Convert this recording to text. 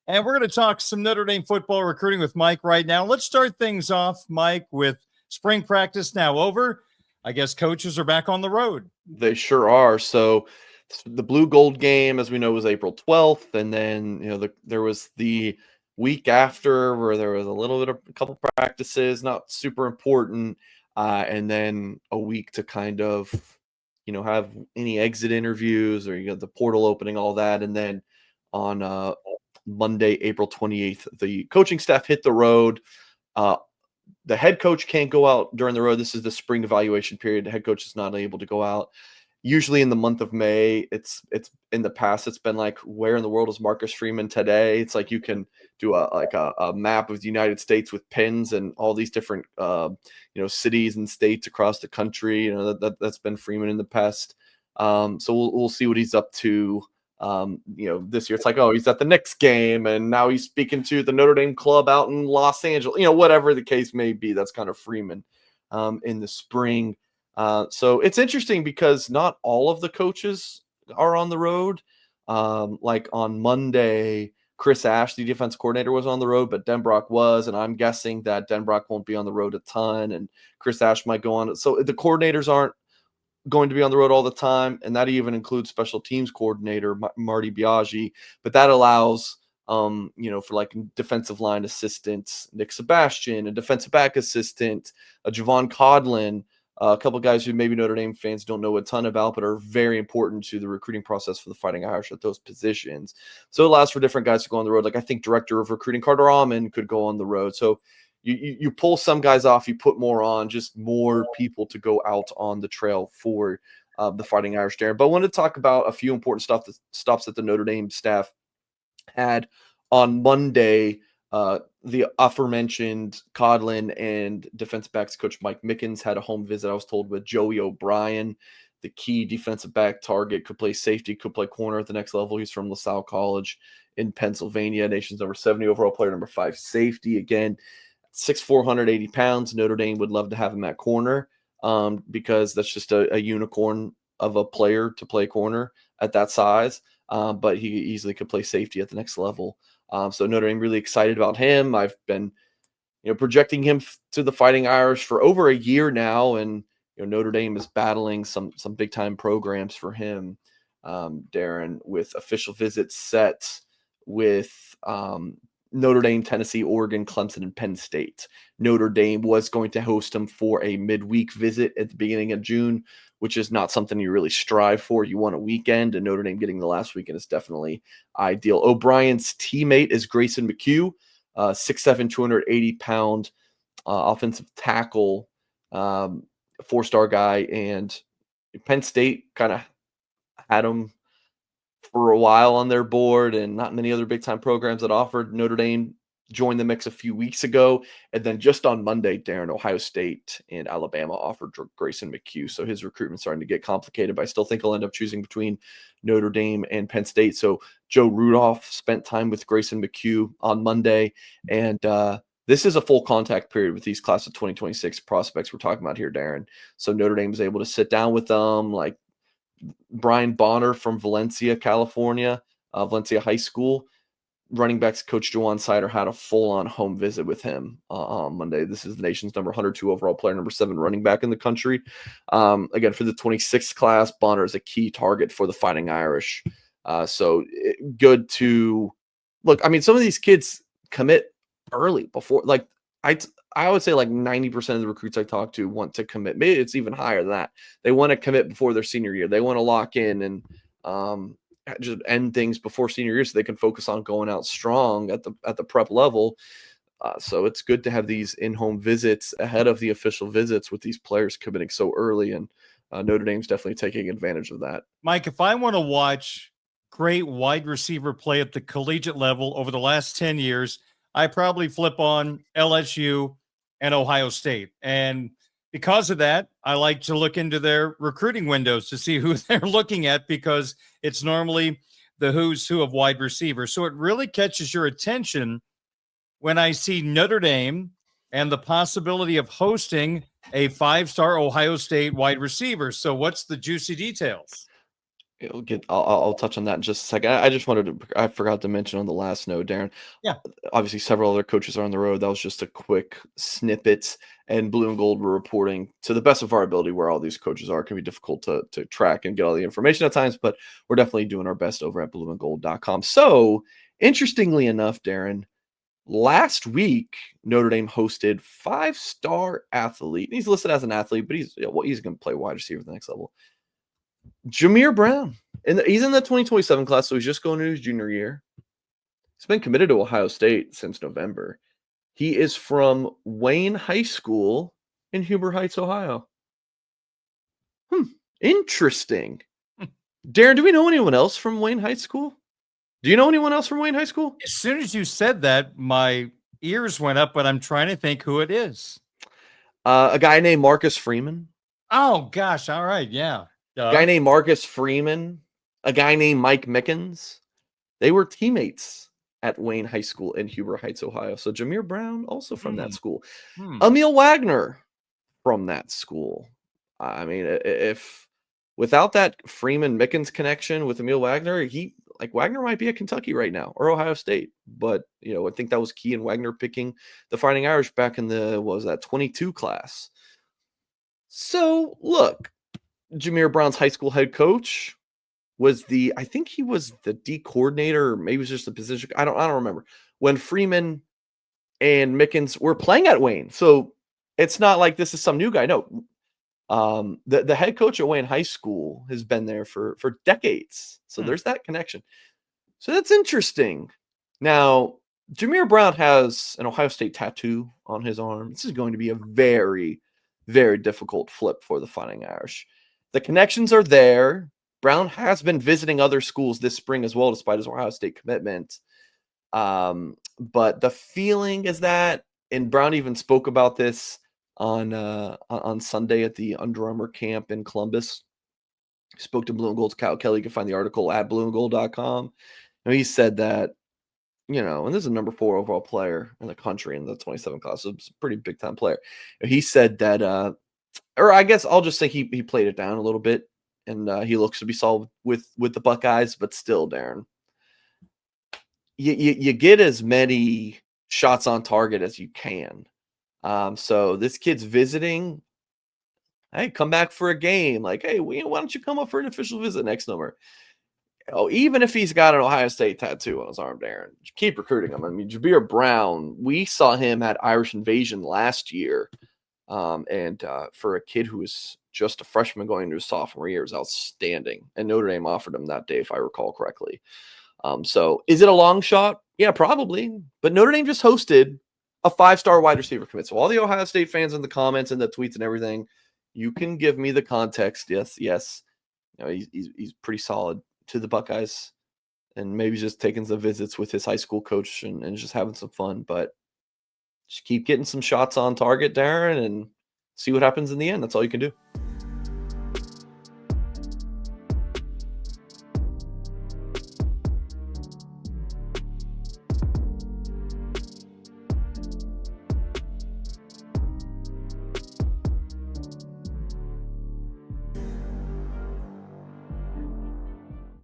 And we're going to talk some Notre Dame football recruiting with Mike right now. Let's start things off, Mike, with spring practice now over. I guess coaches are back on the road. They sure are. So the Blue Gold game, as we know, was April 12th. And then, there was the week after where there was a couple practices, not super important. And then a week to kind of, have any exit interviews or you got the portal opening, all that. And then on Monday, April 28th, the coaching staff hit the road. The head coach can't go out during the road. This is the spring evaluation period. The head coach is not able to go out. Usually in the month of May, it's in the past, it's been like, where in the world is Marcus Freeman today? It's like you can do a map of the United States with pins and all these different cities and states across the country. That's been Freeman in the past. So we'll see what he's up to. This year it's like, oh, he's at the Knicks game and now he's speaking to the Notre Dame club out in Los Angeles, whatever the case may be. That's kind of Freeman in the spring. So it's interesting because not all of the coaches are on the road. Like on Monday, Chris Ash, the defense coordinator, was on the road, but Denbrock was, and I'm guessing that Denbrock won't be on the road a ton and Chris Ash might go on. So the coordinators aren't going to be on the road all the time, and that even includes special teams coordinator Marty Biaggi, but that allows for like defensive line assistants, Nick Sebastian, a defensive back assistant, Javon Codlin, a couple guys who maybe Notre Dame fans don't know a ton about, but are very important to the recruiting process for the Fighting Irish at those positions. So it allows for different guys to go on the road. Like I think director of recruiting Carter Almond could go on the road. So you pull some guys off, you put more on, just more people to go out on the trail for the Fighting Irish, Darren. But I wanted to talk about a few important stops that the Notre Dame staff had on Monday. The aforementioned Codlin and defensive backs coach Mike Mickens had a home visit, I was told, with Joey O'Brien, the key defensive back target, could play safety, could play corner at the next level. He's from LaSalle College in Pennsylvania, nation's number 70 overall player, number 5 safety. Again, 6'4", 180 pounds. Notre Dame would love to have him at corner because that's just a unicorn of a player to play corner at that size. But he easily could play safety at the next level. So Notre Dame really excited about him. I've been, projecting him to the Fighting Irish for over a year now, and Notre Dame is battling some big time programs for him, Darren, with official visits set with Notre Dame, Tennessee, Oregon, Clemson, and Penn State. Notre Dame was going to host him for a midweek visit at the beginning of June, which is not something you really strive for. You want a weekend, and Notre Dame getting the last weekend is definitely ideal. O'Brien's teammate is Grayson Mchugh, 6'7", 280-pound offensive tackle, 4-star guy, and Penn State kind of had him for a while on their board, and not many other big-time programs that offered. Notre Dame joined the mix a few weeks ago, and then just on Monday, Darren, Ohio State and Alabama offered Grayson Mchugh, so his recruitment's starting to get complicated, but I still think he'll end up choosing between Notre Dame and Penn State. So Joe Rudolph spent time with Grayson Mchugh on Monday, and this is a full contact period with these class of 2026 prospects we're talking about here, Darren. So Notre Dame is able to sit down with them, like Brian Bonner from Valencia, California, Valencia High School. Running backs coach Jawan Sider had a full-on home visit with him on Monday. This is the nation's number 102 overall player, number 7 running back in the country. Again, for the 26th class, Bonner is a key target for the Fighting Irish. So good to look. I mean, some of these kids commit early before, like I would say like 90% of the recruits I talk to want to commit. Maybe it's even higher than that. They want to commit before their senior year. They want to lock in and just end things before senior year so they can focus on going out strong at the prep level. So it's good to have these in-home visits ahead of the official visits with these players committing so early, and Notre Dame's definitely taking advantage of that. Mike, if I want to watch great wide receiver play at the collegiate level over the last 10 years, I probably flip on LSU and Ohio State. And because of that, I like to look into their recruiting windows to see who they're looking at, because it's normally the who's who of wide receivers. So it really catches your attention when I see Notre Dame and the possibility of hosting a 5-star Ohio State wide receiver. So what's the juicy details? I'll touch on that in just a second. I just I forgot to mention on the last note, Darren. Yeah. Obviously, several other coaches are on the road. That was just a quick snippet. And Blue and Gold were reporting to the best of our ability where all these coaches are. It can be difficult to track and get all the information at times, but we're definitely doing our best over at blueandgold.com. So, interestingly enough, Darren, last week, Notre Dame hosted 5-star athlete. He's listed as an athlete, but he's going to play wide receiver at the next level. Jir Brown. And he's in the 2027 class, so he's just going into his junior year. He's been committed to Ohio State since November. He is from Wayne High School in Huber Heights, Ohio. Interesting. Darren, do we know anyone else from Wayne High School? Do you know anyone else from Wayne High School? As soon as you said that, my ears went up, but I'm trying to think who it is. A guy named Marcus Freeman. Oh, gosh. All right. Yeah. A guy named Marcus Freeman. A guy named Mike Mickens. They were teammates at Wayne High School in Huber Heights, Ohio. So Jir Brown also from that school. Emil Wagner from that school. I mean, if without that Freeman Mickens connection with Emil Wagner, Wagner might be at Kentucky right now or Ohio State. But I think that was key in Wagner picking the Fighting Irish back in the 22 class. So look, Jir Brown's high school head coach was I think he was the D coordinator, or maybe it was just the position. I don't remember when Freeman and Mickens were playing at Wayne. So it's not like this is some new guy. No, the head coach at Wayne High School has been there for decades. So there's that connection. So that's interesting. Now, Jir Brown has an Ohio State tattoo on his arm. This is going to be a very, very difficult flip for the Fighting Irish. The connections are there. Brown has been visiting other schools this spring as well, despite his Ohio State commitment. But the feeling is that, and Brown even spoke about this on Sunday at the Under Armour camp in Columbus. He spoke to Blue and Gold's Kyle Kelly. You can find the article at blueandgold.com. And he said that, and this is a number 4 overall player in the country in the 27 class, so it's a pretty big time player. He said that, or I guess I'll just say he played it down a little bit. And he looks to be solid with the Buckeyes, but still, Darren, you get as many shots on target as you can. So this kid's visiting. Hey, come back for a game. Hey, why don't you come up for an official visit next summer? Oh, even if he's got an Ohio State tattoo on his arm, Darren, keep recruiting him. I mean, Jir Brown, we saw him at Irish Invasion last year. And for a kid who was just a freshman going into his sophomore year, is outstanding. And Notre Dame offered him that day, if I recall correctly. So is it a long shot? Yeah, probably. But Notre Dame just hosted a 5-star wide receiver commit. So all the Ohio State fans in the comments and the tweets and everything, you can give me the context. Yes. He's pretty solid to the Buckeyes. And maybe just taking some visits with his high school coach and just having some fun. But just keep getting some shots on target, Darren, and see what happens in the end. That's all you can do.